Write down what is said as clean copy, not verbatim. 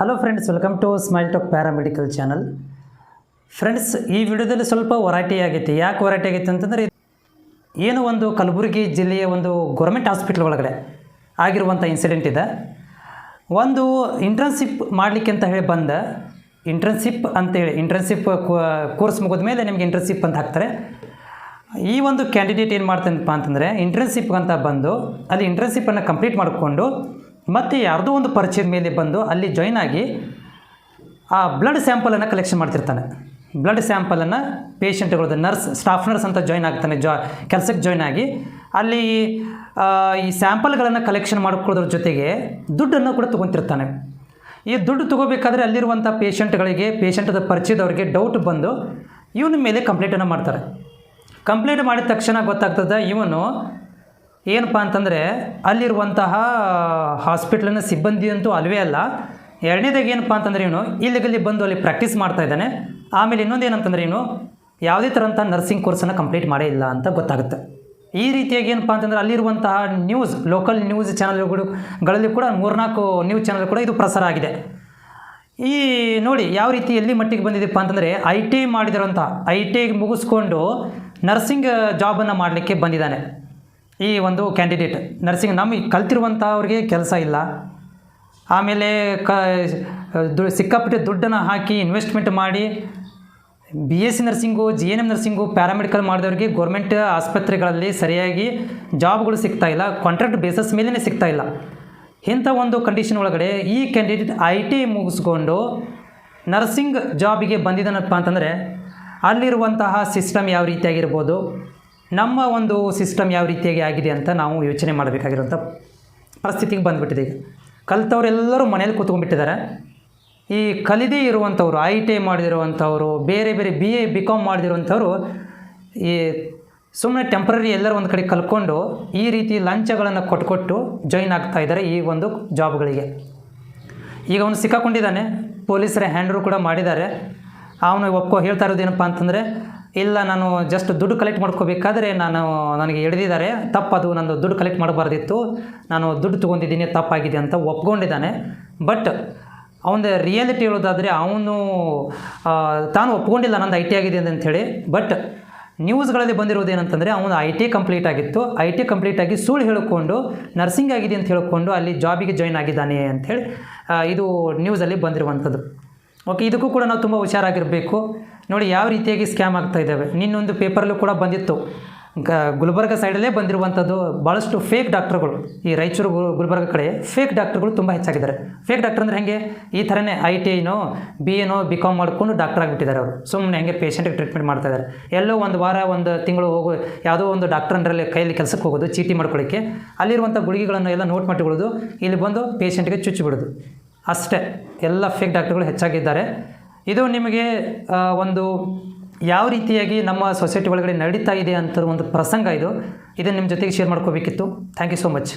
Hello friends, welcome to smile talk paramedical channel. Friends, ಈ ವಿಡಿಯೋದಲ್ಲಿ ಸ್ವಲ್ಪ ವರೈಟಿ ಆಗೈತಿ. ಯಾಕೆ ವರೈಟಿ ಆಗೈತೆ ಅಂತಂದರೆ, ಏನು ಒಂದು ಕಲಬುರಗಿ ಜಿಲ್ಲೆಯ ಒಂದು ಗೌರ್ಮೆಂಟ್ ಹಾಸ್ಪಿಟ್ಲ್ ಒಳಗಡೆ ಆಗಿರುವಂಥ ಇನ್ಸಿಡೆಂಟ್ ಇದೆ. ಒಂದು ಇಂಟರ್ನ್ಶಿಪ್ ಮಾಡಲಿಕ್ಕೆ ಅಂತ ಹೇಳಿ ಬಂದ ಇಂಟರ್ನ್ಶಿಪ್ ಕೋರ್ಸ್ ಮುಗಿದ ಮೇಲೆ ನಿಮಗೆ ಇಂಟರ್ನ್ಶಿಪ್ ಅಂತ ಹಾಕ್ತಾರೆ. ಈ ಒಂದು ಕ್ಯಾಂಡಿಡೇಟ್ ಏನು ಮಾಡ್ತಾನಪ್ಪ ಅಂತಂದರೆ, ಇಂಟರ್ನ್ಶಿಪ್ ಅಂತ ಬಂದು ಅಲ್ಲಿ ಇಂಟರ್ನ್ಶಿಪ್ಪನ್ನು ಕಂಪ್ಲೀಟ್ ಮಾಡಿಕೊಂಡು ಮತ್ತು ಯಾವುದೋ ಒಂದು ಪರಿಚಯದ ಮೇಲೆ ಬಂದು ಅಲ್ಲಿ ಜಾಯ್ನ್ ಆಗಿ ಆ ಬ್ಲಡ್ ಸ್ಯಾಂಪಲನ್ನು ಕಲೆಕ್ಷನ್ ಮಾಡ್ತಿರ್ತಾನೆ. ಬ್ಲಡ್ ಸ್ಯಾಂಪಲನ್ನು ಪೇಷಂಟ್ಗಳದ್ದು ಸ್ಟಾಫ್ ನರ್ಸ್ ಅಂತ ಜಾಯ್ನ್ ಆಗ್ತಾನೆ. ಕೆಲಸಕ್ಕೆ ಜಾಯ್ನ್ ಆಗಿ ಅಲ್ಲಿ ಈ ಸ್ಯಾಂಪಲ್ಗಳನ್ನು ಕಲೆಕ್ಷನ್ ಮಾಡ್ಕೊಳ್ಳೋದ್ರ ಜೊತೆಗೆ ದುಡ್ಡನ್ನು ಕೂಡ ತೊಗೊತಿರ್ತಾನೆ. ಈ ದುಡ್ಡು ತೊಗೋಬೇಕಾದ್ರೆ ಅಲ್ಲಿರುವಂಥ ಪೇಷಂಟದ ಪರಿಚಯದವ್ರಿಗೆ ಡೌಟ್ ಬಂದು ಇವನ ಮೇಲೆ ಕಂಪ್ಲೇಂಟನ್ನು ಮಾಡ್ತಾರೆ. ಕಂಪ್ಲೇಂಟ್ ಮಾಡಿದ ತಕ್ಷಣ ಗೊತ್ತಾಗ್ತದೆ ಇವನು ಏನಪ್ಪ ಅಂತಂದರೆ ಅಲ್ಲಿರುವಂತಹ ಹಾಸ್ಪಿಟ್ಲಿನ ಸಿಬ್ಬಂದಿ ಅಂತೂ ಅಲ್ವೇ ಅಲ್ಲ. ಎರಡನೇದಾಗಿ ಏನಪ್ಪ ಅಂತಂದರೆ ಇವನು ಇಲ್ಲಿಗಲ್ಲಿ ಬಂದು ಅಲ್ಲಿ ಪ್ರಾಕ್ಟೀಸ್ ಮಾಡ್ತಾ ಇದ್ದಾನೆ. ಆಮೇಲೆ ಇನ್ನೊಂದು ಏನಂತಂದರೆ ಇವನು ಯಾವುದೇ ಥರಂಥ ನರ್ಸಿಂಗ್ ಕೋರ್ಸನ್ನು ಕಂಪ್ಲೀಟ್ ಮಾಡೇ ಇಲ್ಲ ಅಂತ ಗೊತ್ತಾಗುತ್ತೆ. ಈ ರೀತಿಯಾಗಿ ಏನಪ್ಪ ಅಂತಂದರೆ ಅಲ್ಲಿರುವಂತಹ ಲೋಕಲ್ ನ್ಯೂಸ್ ಚಾನಲ್ಗಳಲ್ಲಿ ಕೂಡ 3-4 ನ್ಯೂಸ್ ಚಾನಲ್ ಕೂಡ ಇದು ಪ್ರಸಾರ ಆಗಿದೆ. ಈ ನೋಡಿ ಯಾವ ರೀತಿ ಎಲ್ಲಿ ಮಟ್ಟಿಗೆ ಬಂದಿದೆಪ್ಪ ಅಂತಂದರೆ, ಐ ಟಿ ಮುಗಿಸ್ಕೊಂಡು ನರ್ಸಿಂಗ್ ಜಾಬನ್ನು ಮಾಡಲಿಕ್ಕೆ ಬಂದಿದ್ದಾನೆ ಈ ಒಂದು ಕ್ಯಾಂಡಿಡೇಟ್. ನರ್ಸಿಂಗ್ ನಮಗೆ ಕಲ್ತಿರುವಂಥವ್ರಿಗೆ ಕೆಲಸ ಇಲ್ಲ. ಆಮೇಲೆ ಸಿಕ್ಕಾಪಟ್ಟೆ ದುಡ್ಡನ್ನು ಹಾಕಿ ಇನ್ವೆಸ್ಟ್ಮೆಂಟ್ ಮಾಡಿ BSc nursing, GNM nursing, paramedical ಮಾಡಿದವ್ರಿಗೆ ಗೌರ್ಮೆಂಟ್ ಆಸ್ಪತ್ರೆಗಳಲ್ಲಿ ಸರಿಯಾಗಿ ಜಾಬ್ಗಳು ಸಿಗ್ತಾಯಿಲ್ಲ. ಕಾಂಟ್ರಾಕ್ಟ್ ಬೇಸಸ್ ಮೇಲೇ ಸಿಗ್ತಾಯಿಲ್ಲ. ಇಂಥ ಒಂದು ಕಂಡೀಷನ್ ಒಳಗಡೆ ಈ ಕ್ಯಾಂಡಿಡೇಟ್ IT ಮುಗಿಸ್ಕೊಂಡು ನರ್ಸಿಂಗ್ ಜಾಬಿಗೆ ಬಂದಿದ್ದಾನಪ್ಪ ಅಂತಂದರೆ, ಅಲ್ಲಿರುವಂತಹ ಸಿಸ್ಟಮ್ ಯಾವ ರೀತಿಯಾಗಿರ್ಬೋದು, ನಮ್ಮ ಒಂದು ಸಿಸ್ಟಮ್ ಯಾವ ರೀತಿಯಾಗಿ ಆಗಿದೆ ಅಂತ ನಾವು ಯೋಚನೆ ಮಾಡಬೇಕಾಗಿರುವಂಥ ಪರಿಸ್ಥಿತಿಗೆ ಬಂದುಬಿಟ್ಟಿದೆ. ಈಗ ಕಲಿತವರೆಲ್ಲರೂ ಮನೇಲಿ ಕೂತ್ಕೊಂಡ್ಬಿಟ್ಟಿದ್ದಾರೆ. ಈ ಕಲಿದೇ ಇರುವಂಥವ್ರು, IT ಮಾಡಿದಿರುವಂಥವ್ರು, ಬೇರೆ BA BCom ಮಾಡಿದಿರುವಂಥವ್ರು ಈ ಸುಮ್ಮನೆ ಟೆಂಪ್ರರಿ ಎಲ್ಲರೂ ಒಂದು ಕಡೆ ಕಲ್ತ್ಕೊಂಡು ಈ ರೀತಿ ಲಂಚಗಳನ್ನು ಕೊಟ್ಟು ಜಾಯಿನ್ ಆಗ್ತಾ ಇದ್ದಾರೆ ಈ ಒಂದು ಜಾಬ್ಗಳಿಗೆ. ಈಗ ಅವನು ಸಿಕ್ಕಾಕೊಂಡಿದ್ದಾನೆ. ಪೊಲೀಸರ ಹ್ಯಾಂಡ್ರು ಕೂಡ ಮಾಡಿದ್ದಾರೆ. ಅವನು ಹೇಳ್ತಾ ಇರೋದೇನಪ್ಪ ಅಂತಂದರೆ, ಇಲ್ಲ ನಾನು ಜಸ್ಟ್ ದುಡ್ಡು ಕಲೆಕ್ಟ್ ಮಾಡ್ಕೋಬೇಕಾದ್ರೆ ನನಗೆ ಹಿಡಿದಿದ್ದಾರೆ, ತಪ್ಪದು, ನಂದು ದುಡ್ಡು ಕಲೆಕ್ಟ್ ಮಾಡಬಾರ್ದಿತ್ತು, ನಾನು ದುಡ್ಡು ತೊಗೊಂಡಿದ್ದೀನಿ, ತಪ್ಪಾಗಿದೆ ಅಂತ ಒಪ್ಕೊಂಡಿದ್ದಾನೆ. ಬಟ್ ಅವನ ರಿಯಾಲಿಟಿ ಹೇಳೋದಾದರೆ ಅವನು ತಾನು ಒಪ್ಕೊಂಡಿಲ್ಲ ನಂದು IT ಆಗಿದೆ ಅಂಥೇಳಿ. ಬಟ್ ನ್ಯೂಸ್ಗಳಲ್ಲಿ ಬಂದಿರೋದೇನಂತಂದರೆ, ಅವನು IT ಕಂಪ್ಲೀಟ್ ಆಗಿತ್ತು. IT ಕಂಪ್ಲೀಟ್ ಆಗಿ ಸುಳ್ಳು ಹೇಳಿಕೊಂಡು ನರ್ಸಿಂಗ್ ಆಗಿದೆ ಅಂತ ಹೇಳಿಕೊಂಡು ಅಲ್ಲಿ ಜಾಬಿಗೆ ಜಾಯ್ನ್ ಆಗಿದ್ದಾನೆ ಅಂಥೇಳಿ ಇದು ನ್ಯೂಸಲ್ಲಿ ಬಂದಿರುವಂಥದ್ದು. ಓಕೆ, ಇದಕ್ಕೂ ಕೂಡ ನಾವು ತುಂಬ ಹುಷಾರಾಗಿರಬೇಕು. ನೋಡಿ ಯಾವ ರೀತಿಯಾಗಿ ಸ್ಕ್ಯಾಮ್ ಆಗ್ತಾ ಇದ್ದಾವೆ. ನಿನ್ನೊಂದು ಪೇಪರಲ್ಲೂ ಕೂಡ ಬಂದಿತ್ತು, ಗುಲ್ಬರ್ಗ ಸೈಡಲ್ಲೇ ಬಂದಿರುವಂಥದ್ದು ಭಾಳಷ್ಟು ಫೇಕ್ ಡಾಕ್ಟ್ರುಗಳು. ಈ ರಾಯಚೂರು ಗುಲ್ಬರ್ಗ ಕಡೆ ಫೇಕ್ ಡಾಕ್ಟ್ರುಗಳು ತುಂಬ ಹೆಚ್ಚಾಗಿದ್ದಾರೆ. ಫೇಕ್ ಡಾಕ್ಟ್ರ್ ಅಂದರೆ ಹೇಗೆ, ಈ ಥರನೇ ITI BA BCom ಮಾಡ್ಕೊಂಡು ಡಾಕ್ಟರ್ ಆಗಿಬಿಟ್ಟಿದ್ದಾರೆ. ಅವರು ಸುಮ್ಮನೆ ಹೇಗೆ ಪೇಷಂಟಿಗೆ ಟ್ರೀಟ್ಮೆಂಟ್ ಮಾಡ್ತಾಯಿದ್ದಾರೆ. ಎಲ್ಲೋ ಒಂದು ವಾರ ಒಂದು ತಿಂಗಳು ಯಾವುದೋ ಒಂದು ಡಾಕ್ಟರ್ ಅಂಡರಲ್ಲಿ ಕೈಯಲ್ಲಿ ಕೆಲಸಕ್ಕೆ ಹೋಗೋದು, ಚೀಟಿ ಮಾಡ್ಕೊಳ್ಳಿಕ್ಕೆ, ಅಲ್ಲಿರುವಂಥ ಗುಳಿಗೆಗಳನ್ನು ಎಲ್ಲ ನೋಟ್ ಮಾಡಿಕೊಳ್ಳೋದು, ಇಲ್ಲಿ ಬಂದು ಪೇಷಂಟಿಗೆ ಚುಚ್ಚಿಬಿಡೋದು ಅಷ್ಟೇ. ಎಲ್ಲ ಫೇಕ್ ಡಾಕ್ಟರ್ಗಳು ಹೆಚ್ಚಾಗಿದ್ದಾರೆ. ಇದು ನಿಮಗೆ ಒಂದು ಯಾವ ರೀತಿಯಾಗಿ ನಮ್ಮ ಸೊಸೈಟಿ ಒಳಗಡೆ ನಡೀತಾ ಇದೆ ಅಂತ ಒಂದು ಪ್ರಸಂಗ ಇದನ್ನು ನಿಮ್ಮ ಜೊತೆಗೆ ಶೇರ್ ಮಾಡ್ಕೋಬೇಕಿತ್ತು. Thank you so much.